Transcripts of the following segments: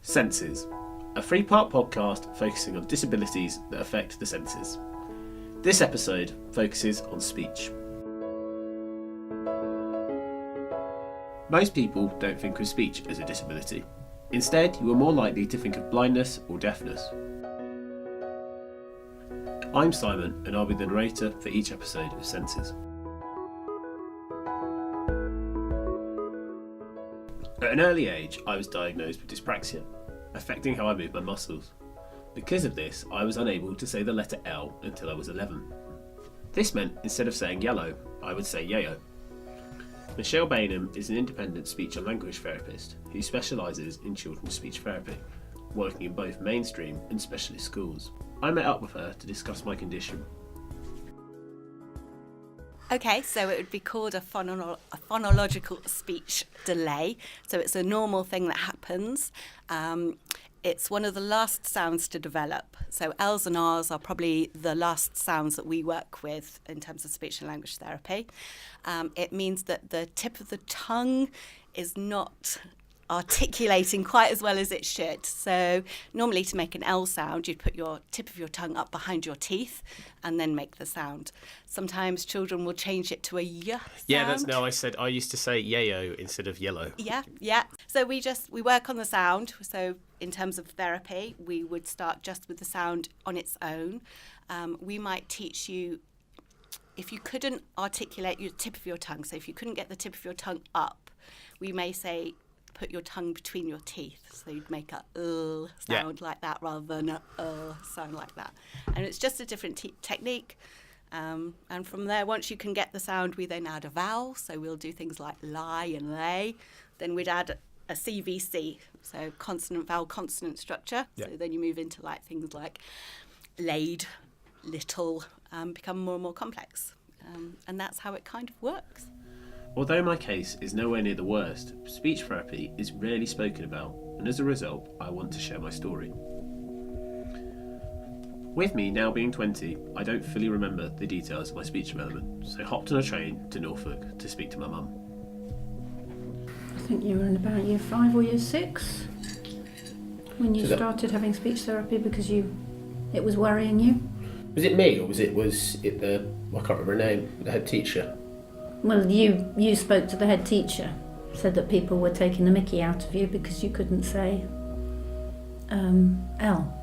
Senses, a three-part podcast focusing on disabilities that affect the senses. This episode focuses on speech. Most people don't think of speech as a disability. Instead, you are more likely to think of blindness or deafness. I'm Simon, and I'll be the narrator for each episode of Senses. At an early age, I was diagnosed with dyspraxia, affecting how I move my muscles. Because of this, I was unable to say the letter L until I was 11. This meant instead of saying yellow, I would say yayo. Michelle Bainham is an independent speech and language therapist who specialises in children's speech therapy, working in both mainstream and specialist schools. I met up with her to discuss my condition. Okay, so it would be called a phonological speech delay. So it's a normal thing that happens. It's one of the last sounds to develop. So L's and R's are probably the last sounds that we work with in terms of speech and language therapy. It means that the tip of the tongue is not articulating quite as well as it should. So normally to make an L sound, you'd put your tip of your tongue up behind your teeth and then make the sound. Sometimes children will change it to a y sound. Yeah, I used to say yayo instead of yellow. Yeah. So we work on the sound. So in terms of therapy, we would start just with the sound on its own. We might teach you, if you couldn't articulate your tip of your tongue, so if you couldn't get the tip of your tongue up, we may say, put your tongue between your teeth, so you'd make a sound like that rather than a sound like that. And it's just a different technique. And from there, once you can get the sound, we then add a vowel. So we'll do things like lie and lay. Then we'd add a CVC, so consonant, vowel, consonant structure. Yeah. So then you move into like things like laid, little, become more and more complex. And that's how it kind of works. Although my case is nowhere near the worst, speech therapy is rarely spoken about, and as a result, I want to share my story. With me now being 20, I don't fully remember the details of my speech development, so hopped on a train to Norfolk to speak to my mum. I think you were in about year 5 or year 6 when you started having speech therapy because it was worrying you. Was it me, or was it the, I can't remember her name, the head teacher? Well, you spoke to the head teacher, said that people were taking the mickey out of you because you couldn't say L.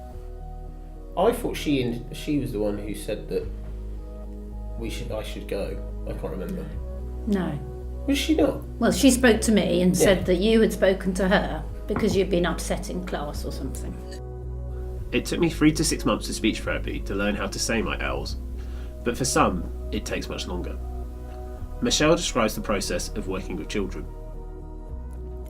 I thought she was the one who said that I should go. I can't remember. No. Was she not? Well, she spoke to me and said that you had spoken to her because you'd been upset in class or something. It took me 3 to 6 months of speech therapy to learn how to say my L's, but for some, it takes much longer. Michelle describes the process of working with children.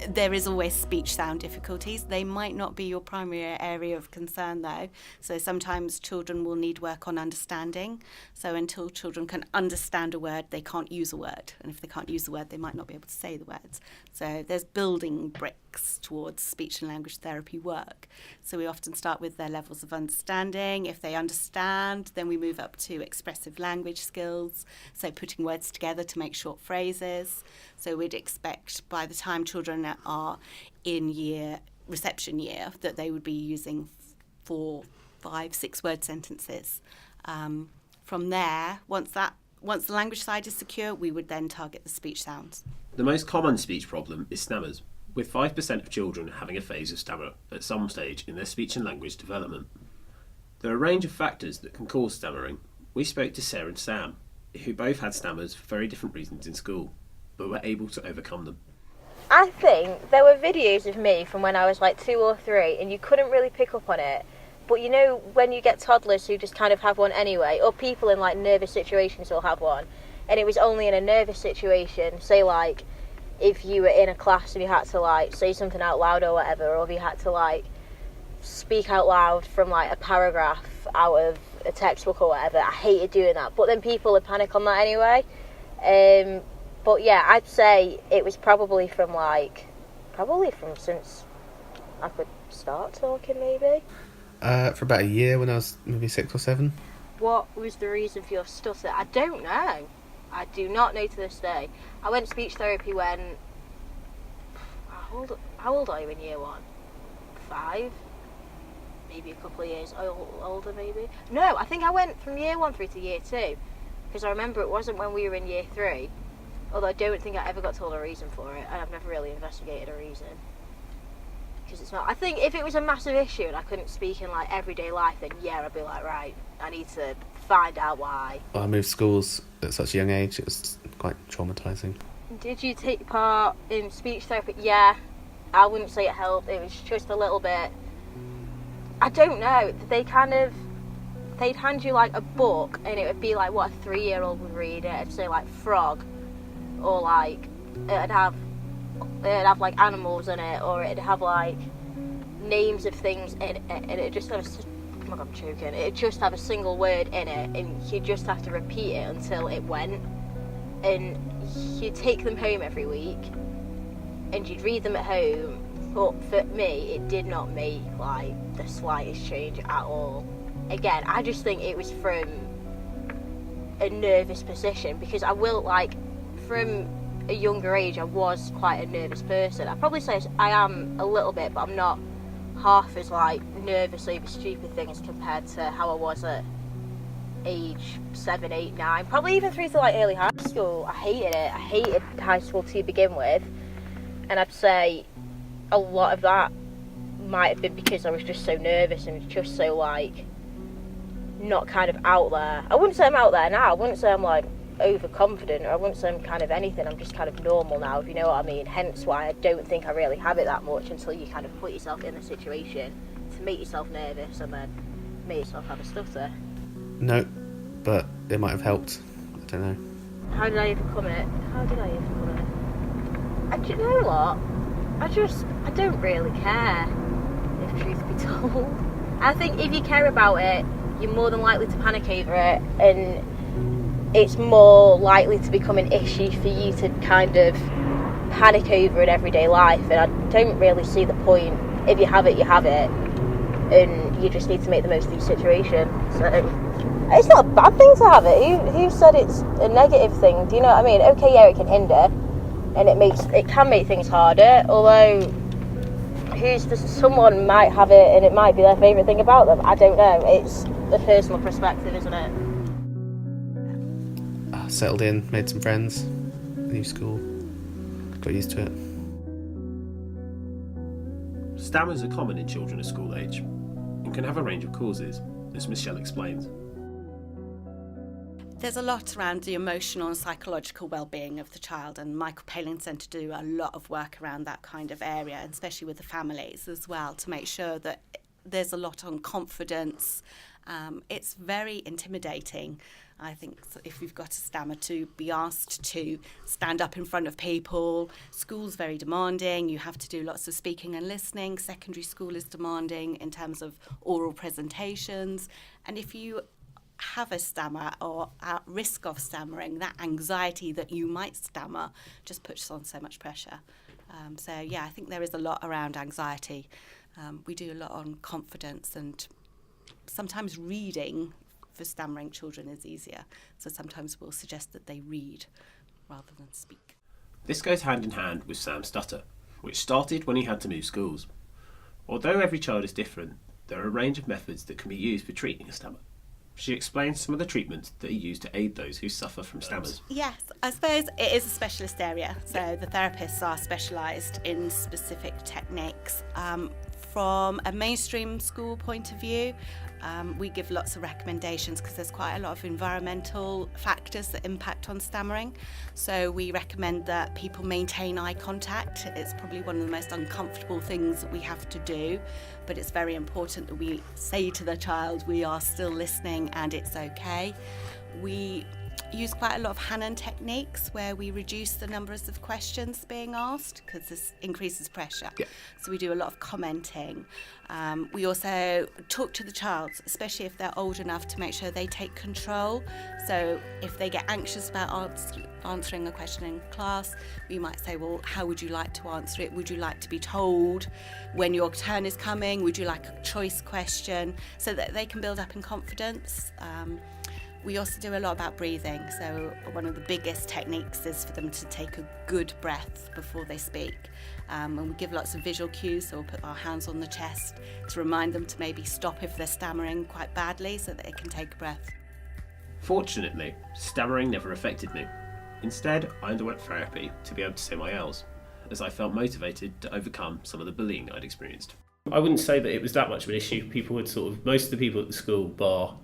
There is always speech sound difficulties. They might not be your primary area of concern though. So sometimes children will need work on understanding. So until children can understand a word, they can't use a word. And if they can't use the word, they might not be able to say the words. So there's building bricks towards speech and language therapy work. So we often start with their levels of understanding. If they understand, then we move up to expressive language skills. So putting words together to make short phrases. So we'd expect by the time children are in reception year that they would be using 4, 5, 6 word sentences. From there, once the language side is secure, we would then target the speech sounds. The most common speech problem is stammers, with 5% of children having a phase of stammer at some stage in their speech and language development. There are a range of factors that can cause stammering. We spoke to Sarah and Sam, who both had stammers for very different reasons in school, but were able to overcome them. I think there were videos of me from when I was like 2 or 3 and you couldn't really pick up on it. But you know when you get toddlers who just kind of have one anyway, or people in like nervous situations will have one, and it was only in a nervous situation, say like if you were in a class and you had to like say something out loud or whatever, or if you had to like speak out loud from like a paragraph out of a textbook or whatever. I hated doing that, but then people would panic on that anyway. But yeah, I'd say it was probably from since I could start talking maybe. For about a year when I was maybe 6 or 7. What was the reason for your stutter? I don't know. I do not know to this day. I went to speech therapy when... How old are you in year 1? 5? 5, maybe a couple of years older maybe. No, I think I went from year 1 through to year 2, because I remember it wasn't when we were in year 3, although I don't think I ever got told a reason for it, and I've never really investigated a reason. Because it's not, I think if it was a massive issue and I couldn't speak in like everyday life, then yeah, I'd be like, right, I need to find out why. Well, I moved schools at such a young age, it was quite traumatising. Did you take part in speech therapy? Yeah, I wouldn't say it helped, it was just a little bit. I don't know, they'd hand you like a book and it would be like what a 3-year-old would read it. It'd say like frog, or like it'd have like animals in it, or it'd have like names of things in it, and it just have oh my God, I'm choking. It'd just have a single word in it, and you'd just have to repeat it until it went. And you'd take them home every week, and you'd read them at home. But for me, it did not make like the slightest change at all. Again, I just think it was from a nervous position, because I will like from a younger age I was quite a nervous person. I'd probably say I am a little bit, but I'm not half as like nervous over stupid things compared to how I was at age 7, 8, 9, probably even through to like early high school. I hated it. I hated high school to begin with, and I'd say a lot of that might have been because I was just so nervous and just so like not kind of out there. I wouldn't say I'm out there now. I wouldn't say I'm like overconfident, or I wouldn't say I'm kind of anything. I'm just kind of normal now, if you know what I mean. Hence why I don't think I really have it that much until you kind of put yourself in the situation to make yourself nervous and then make yourself have a stutter. No, but it might have helped. I don't know. How did I overcome it? Do you know what? I don't really care, if truth be told. I think if you care about it, you're more than likely to panic over it, and it's more likely to become an issue for you to kind of panic over in everyday life. And I don't really see the point. If you have it, you have it, and you just need to make the most of your situation. So it's not a bad thing to have it. Who said it's a negative thing? Do you know what I mean? Okay, yeah, it can hinder, and it can make things harder, although someone might have it and it might be their favourite thing about them. I don't know. It's a personal perspective, isn't it? I settled in, made some friends, new school, got used to it. Stammers are common in children of school age and can have a range of causes, as Michelle explains. There's a lot around the emotional and psychological well-being of the child, and Michael Palin Centre do a lot of work around that kind of area, and especially with the families as well, to make sure that there's a lot on confidence. It's very intimidating, I think, if you've got a stammer, to be asked to stand up in front of people. School's very demanding. You have to do lots of speaking and listening. Secondary school is demanding in terms of oral presentations. And if you have a stammer or at risk of stammering, that anxiety that you might stammer just puts on so much pressure. So yeah, I think there is a lot around anxiety. We do a lot on confidence, and sometimes reading for stammering children is easier. So sometimes we'll suggest that they read rather than speak. This goes hand in hand with Sam's stutter, which started when he had to move schools. Although every child is different, there are a range of methods that can be used for treating a stammer. She explains some of the treatments that are used to aid those who suffer from stammers. Yes, I suppose it is a specialist area, so the therapists are specialised in specific techniques. From a mainstream school point of view, we give lots of recommendations because there's quite a lot of environmental factors that impact on stammering. So we recommend that people maintain eye contact. It's probably one of the most uncomfortable things that we have to do, but it's very important that we say to the child, we are still listening and it's okay. We use quite a lot of Hanon techniques where we reduce the numbers of questions being asked because this increases pressure. Yeah. So we do a lot of commenting. We also talk to the child, especially if they're old enough, to make sure they take control. So if they get anxious about answering a question in class, we might say, well, how would you like to answer it? Would you like to be told when your turn is coming? Would you like a choice question? So that they can build up in confidence. We also do a lot about breathing. So one of the biggest techniques is for them to take a good breath before they speak. And we give lots of visual cues, so we'll put our hands on the chest to remind them to maybe stop if they're stammering quite badly so that they can take a breath. Fortunately, stammering never affected me. Instead, I underwent therapy to be able to say my L's, as I felt motivated to overcome some of the bullying I'd experienced. I wouldn't say that it was that much of an issue. People would most of the people at the school, bar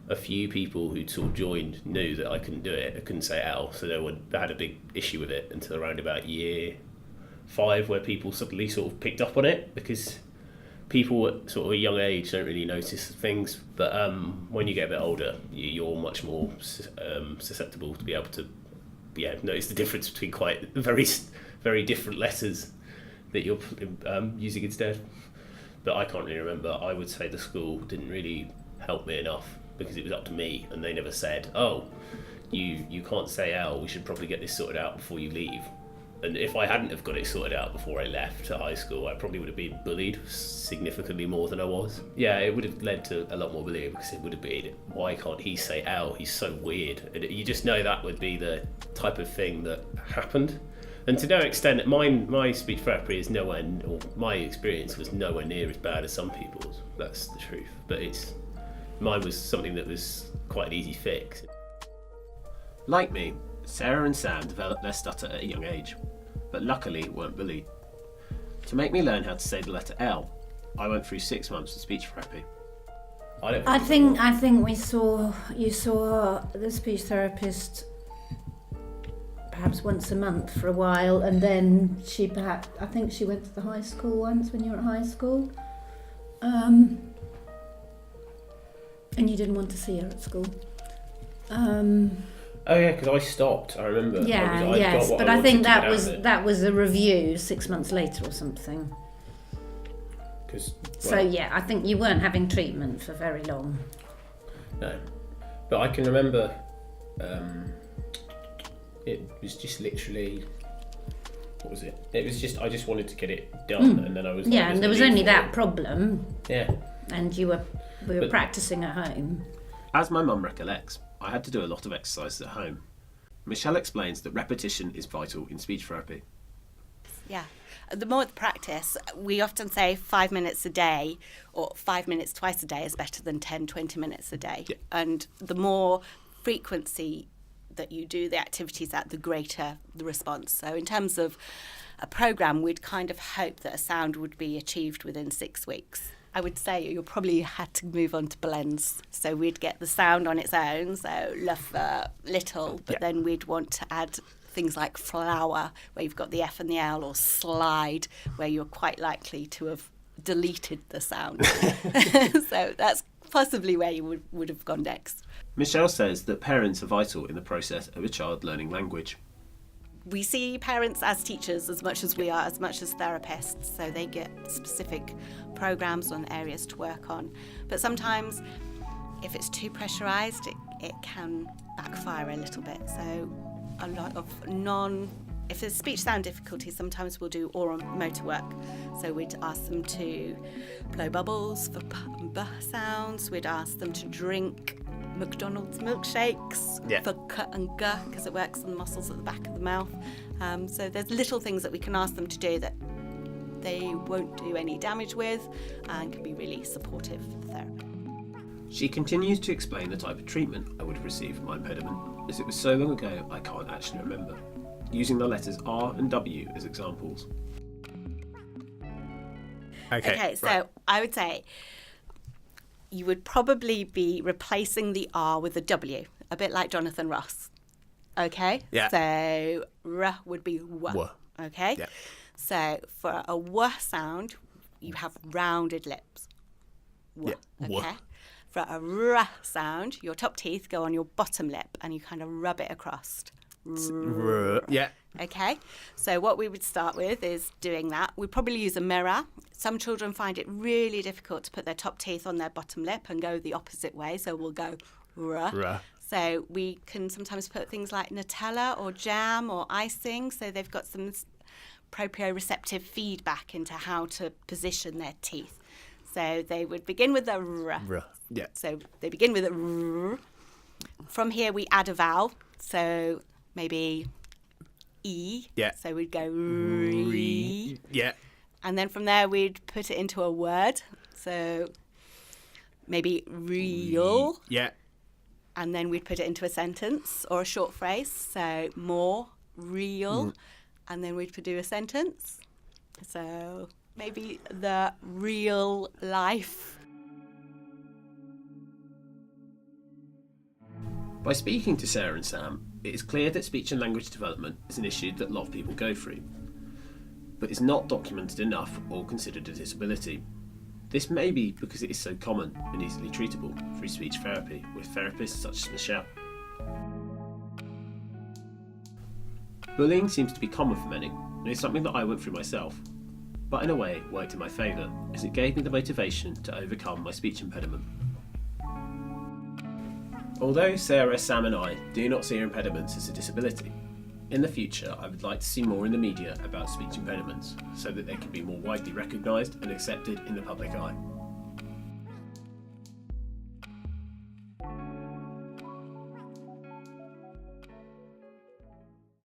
a few people who'd sort of joined, knew that I couldn't do it. I couldn't say L, so they had a big issue with it until around about year 5, where people suddenly sort of picked up on it, because people at sort of a young age don't really notice things, but when you get a bit older, you're much more susceptible to be able to notice the difference between quite very, very different letters that you're using instead. But I can't really remember. I would say the school didn't really help me enough, because it was up to me, and they never said, oh, you can't say L, we should probably get this sorted out before you leave. And if I hadn't have got it sorted out before I left to high school, I probably would have been bullied significantly more than I was. Yeah, it would have led to a lot more bullying, because it would have been, why can't he say L? He's so weird. And you just know that would be the type of thing that happened. And to no extent, my speech therapy is my experience was nowhere near as bad as some people's. That's the truth. But mine was something that was quite an easy fix. Like me, Sarah and Sam developed their stutter at a young age, but luckily weren't bullied. To make me learn how to say the letter L, I went through 6 months of speech therapy. I think you saw the speech therapist perhaps once a month for a while, and then I think she went to the high school once when you were at high school. And you didn't want to see her at school. Oh yeah, because I stopped. I remember. Yeah, but I think that was a review 6 months later or something. So yeah, I think you weren't having treatment for very long. No, but I can remember. It was just literally. What was it? It was just I just wanted to get it done, and then I was. Yeah, and there was only that problem. Yeah. And we were practicing at home. As my mum recollects, I had to do a lot of exercises at home. Michelle explains that repetition is vital in speech therapy. Yeah. The more the practice, we often say 5 minutes a day, or 5 minutes twice a day is better than 10, 20 minutes a day. Yeah. And the more frequency that you do the activities at, the greater the response. So in terms of a programme, we'd kind of hope that a sound would be achieved within 6 weeks. I would say you probably had to move on to blends. So we'd get the sound on its own, so luffer, little, but then we'd want to add things like flower, where you've got the F and the L, or slide, where you're quite likely to have deleted the sound. So that's possibly where you would have gone next. Michelle says that parents are vital in the process of a child learning language. We see parents as teachers as much as we are, as much as therapists, so they get specific programmes on areas to work on. But sometimes, if it's too pressurised, it can backfire a little bit. So a lot of if there's speech sound difficulties, sometimes we'll do oral motor work. So we'd ask them to blow bubbles for p and b sounds. We'd ask them to drink McDonald's milkshakes for k and g, because it works on the muscles at the back of the mouth. So there's little things that we can ask them to do that they won't do any damage with, and can be really supportive for the therapy. She continues to explain the type of treatment I would have received for my impediment, as it was so long ago I can't actually remember, using the letters R and W as examples. Okay, so I would say you would probably be replacing the R with a W, a bit like Jonathan Ross. Okay? Yeah. So R would be W. Okay? Yeah. So for a W sound, you have rounded lips. W. Yeah. Okay? W. For a R sound, your top teeth go on your bottom lip and you kind of rub it across. Yeah. Okay, so what we would start with is doing that. We'd probably use a mirror. Some children find it really difficult to put their top teeth on their bottom lip and go the opposite way, so we'll go R. So we can sometimes put things like Nutella or jam or icing, so they've got some proprioceptive feedback into how to position their teeth. So they would begin with the R. Yeah. So they begin with a R. From here, we add a vowel. So maybe E. Yeah. So we'd go re. Yeah. And then from there, we'd put it into a word. So maybe real. Yeah. And then we'd put it into a sentence or a short phrase. So more real. And then we'd do a sentence. So maybe the real life. By speaking to Sarah and Sam, it is clear that speech and language development is an issue that a lot of people go through, but is not documented enough or considered a disability. This may be because it is so common and easily treatable through speech therapy with therapists such as Michelle. Bullying seems to be common for many, and is something that I went through myself, but in a way it worked in my favour, as it gave me the motivation to overcome my speech impediment. Although Sarah, Sam and I do not see impediments as a disability, in the future I would like to see more in the media about speech impediments so that they can be more widely recognised and accepted in the public eye.